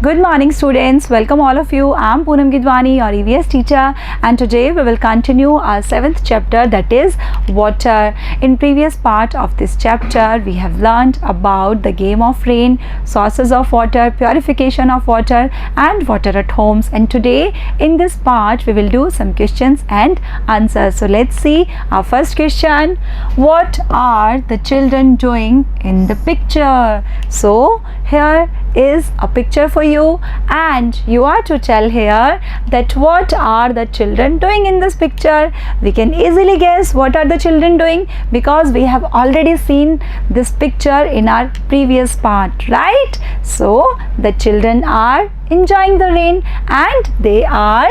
Good morning students, welcome all of you. I am Poonam Gidwani, your EVS teacher, and today we will continue our 7th chapter, that is water. In previous part of this chapter we have learned about the game of rain, sources of water, purification of water and water at homes, and today in this part we will do some questions and answers. So let's see our first question. What are the children doing in the picture? So here is a picture for you and you are to tell here that what are the children doing in this picture. We can easily guess what are the children doing because we have already seen this picture in our previous part, right? So the children are enjoying the rain and they are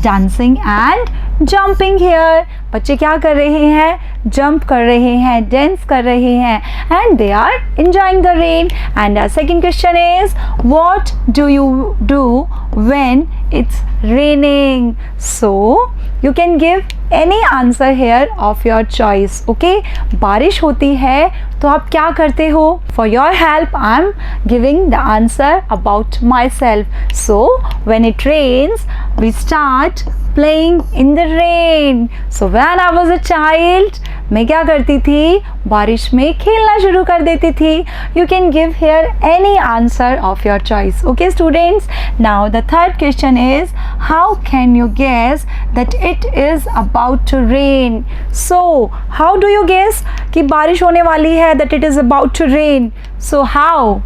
dancing and jumping here. बच्चे क्या कर रहे हैं? Jump कर रहे हैं, dance कर रहे हैं and they are enjoying the rain. And our second question is, what do you do when it's raining? So you can give any answer here of your choice. Okay, बारिश होती है तो आप क्या करते हो? For your help I am giving the answer about myself. So when it rains we start playing in the rain. So when I was a child, मैं क्या करती थी? बारिश में खेलना शुरू कर देती थी. You can give here any answer of your choice. Okay students, now the third question is, how can you guess that it is about to rain? So how do you guess कि बारिश होने वाली है, that it is about to rain? So how?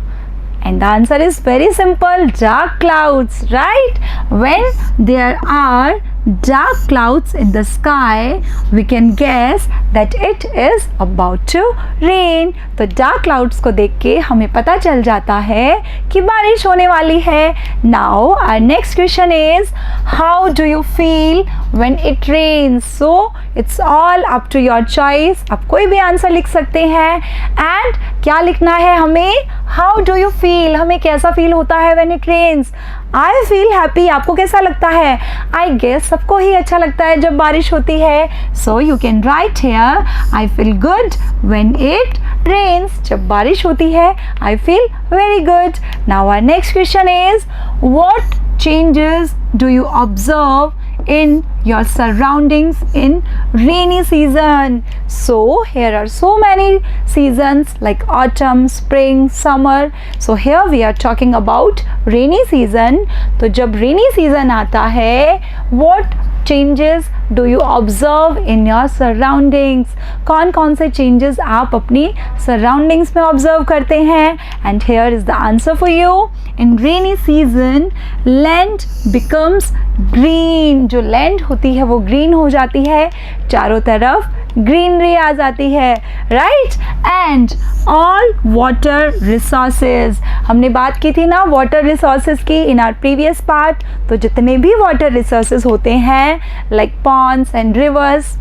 And the answer is very simple, dark clouds, right? When there are dark clouds in the sky, we can guess that it is about to rain. तो dark clouds को देख के हमें पता चल जाता है कि बारिश होने वाली है. Now our next question is, how do you feel when it rains? So it's all up to your choice. आप कोई भी आंसर लिख सकते हैं and क्या लिखना है हमें? How do you feel? हमें कैसा फील होता है when it rains? I feel happy. आपको कैसा लगता है? I guess सबको ही अच्छा लगता है जब बारिश होती है. So you can write here, I feel good when it rains. जब बारिश होती है I feel very good. Now our next question is, what changes do you observe in your surroundings in rainy season? So here are so many seasons like autumn, spring, summer. So here we are talking about rainy season. तो जब rainy season आता है, what changes do you observe in your surroundings? कौन कौन से changes आप अपनी surroundings में observe करते हैं? And here is the answer for you. In rainy season, land becomes green. जो land होती है वो green हो जाती है, चारों तरफ greenery आ जाती है, right? And all water resources, हमने बात की थी ना water resources की in our previous part. तो जितने भी water resources होते हैं like ponds and rivers,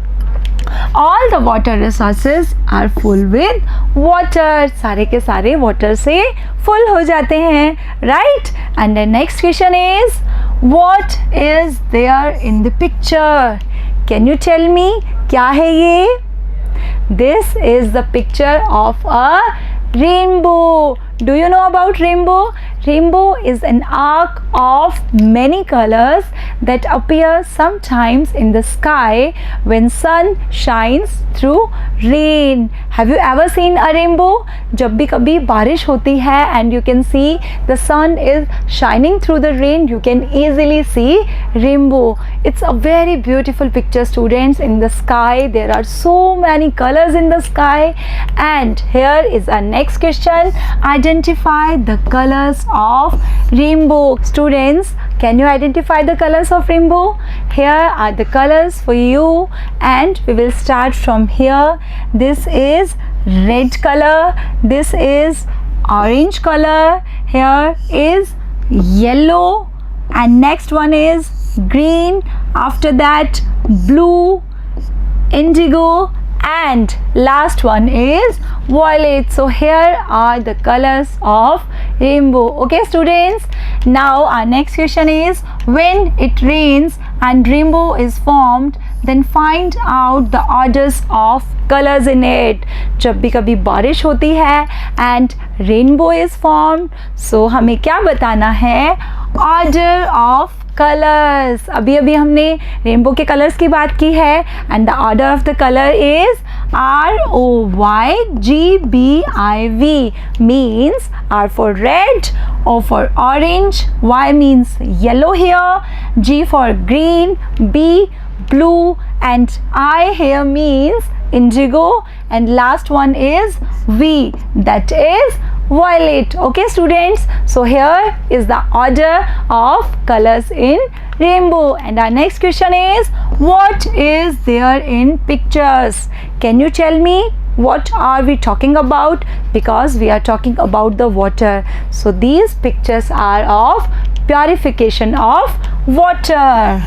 all the water resources are full with water. सारे के सारे water से full हो जाते हैं, right? And the next question is, what is there in the picture? Can you tell me क्या है ये? This is the picture of a rainbow. Do you know about rainbow? Rainbow is an arc of many colors that appear sometimes in the sky when sun shines through rain. Have you ever seen a rainbow? जब भी कभी बारिश होती है and you can see the sun is shining through the rain, you can easily see rainbow. It's a very beautiful picture students. In the sky there are so many colors in the sky. And here is our next question, identify the colors of rainbow. Students, can you identify the colors of rainbow? Here are the colors for you and we will start from here. This is red color, this is orange color, here is yellow, and next one is green, after that blue, indigo, and last one is violet. So here are the colors of rainbow. Okay students, now our next question is, when it rains and rainbow is formed, then find out the orders of colors in it. जब भी कभी बारिश होती है and rainbow is formed, so हमें क्या बताना है? Order of colors. अभी अभी हमने रेनबो के कलर्स की बात की है and the order of the color is ROYGBIV, means R for red, O for orange, Y means yellow here, G for green, B blue, and I here means indigo, and last one is V, that is violet. Okay students, so here is the order of colors in rainbow, and our next question is, what is there in pictures? Can you tell me what are we talking about? Because we are talking about the water, so these pictures are of purification of water.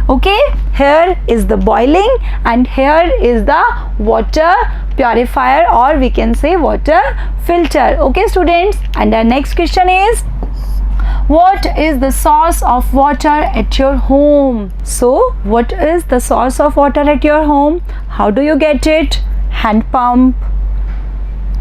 Okay, here is the boiling and here is the water purifier, or we can say water filter. Okay students, and our next question is, what is the source of water at your home? So what is the source of water at your home? How do you get it? Hand pump,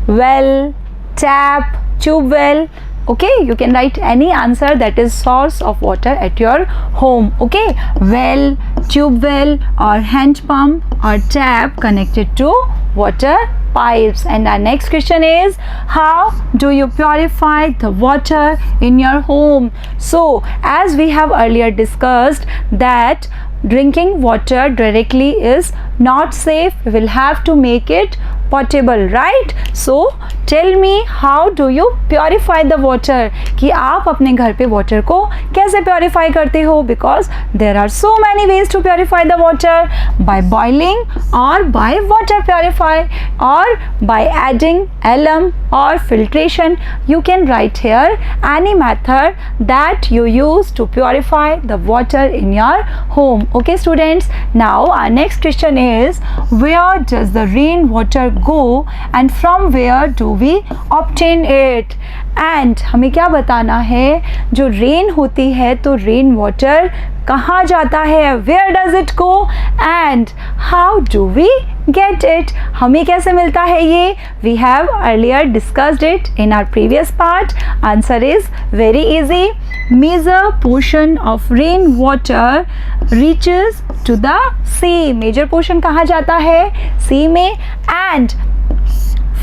well, tap, tube well. Okay, you can write any answer that is source of water at your home. Okay, well, tube well, or hand pump, or tap connected to water pipes. And our next question is, how do you purify the water in your home? So as we have earlier discussed that drinking water directly is not safe, we will have to make it potable, right? So tell me, how do you purify the water? कि आप अपने घर पे water को कैसे purify करते हो? Because there are so many ways to purify the water, by boiling or by water purify or by adding alum or filtration. You can write here any method that you use to purify the water in your home. Okay students, now our next question is, where does the rainwater go and from where do we obtain it? And हमें क्या बताना है, जो rain होती है तो rain water कहाँ जाता है? Where does it go and how do we get it? हमें कैसे मिलता है ये? We have earlier discussed it in our previous part. Answer is very easy. Major portion of rain water reaches to the sea. Major portion कहाँ जाता है? Sea में, and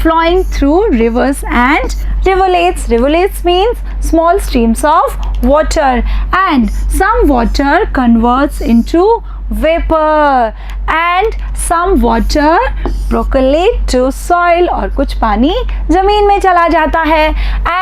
flowing through rivers and rivulets. Rivulets means small streams of water, and some water converts into vapor and some water percolate to soil, और कुछ पानी जमीन में चला जाता है,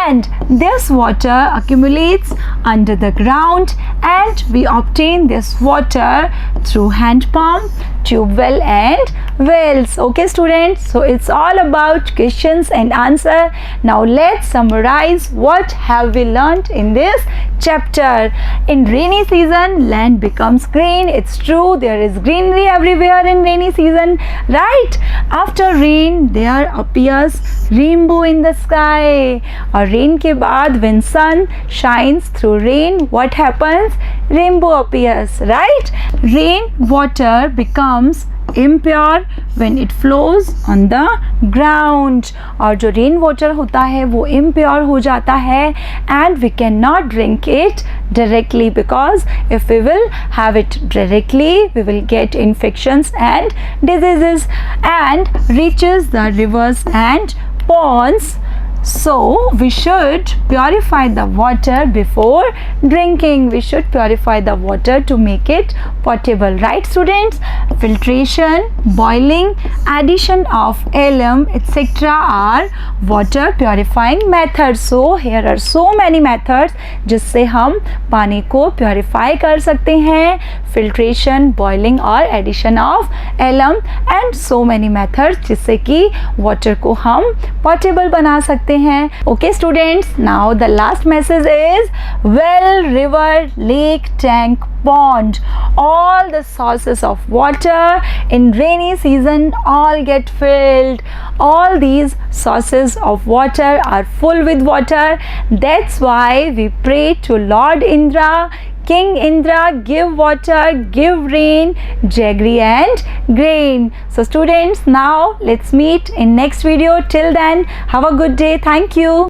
and this water accumulates under the ground and we obtain this water through hand pump, tube well and wells. Okay students, so it's all about questions and answer. Now let's summarize what have we learned in this chapter. In rainy season, land becomes green. It's true, there is greenery everywhere in rainy season, right? After rain, there appears rainbow in the sky. और rain के बाद when sun shines through rain, what happens? Rainbow appears, right? Rain water becomes impure when it flows on the ground, और जो rain water होता है वो impure हो जाता है and we cannot drink it directly, because if we will have it directly we will get infections and diseases, and reaches the rivers and ponds. So we should purify the water before drinking. We should purify the water to make it potable, right students? Filtration, boiling, addition of alum, etc. are water purifying methods. So here are so many methods जिससे हम पानी को purify कर सकते हैं. Filtration, boiling और addition of alum and so many methods जिससे कि water को हम potable बना सकते हैं. Okay students, now the last message is, well, river, lake, tank, pond, all the sources of water in rainy season all get filled. All these sources of water are full with water. That's why we pray to Lord Indra King Indra, give water, give rain, jaggery and grain. So students, now let's meet in next video. Till then, have a good day. Thank you.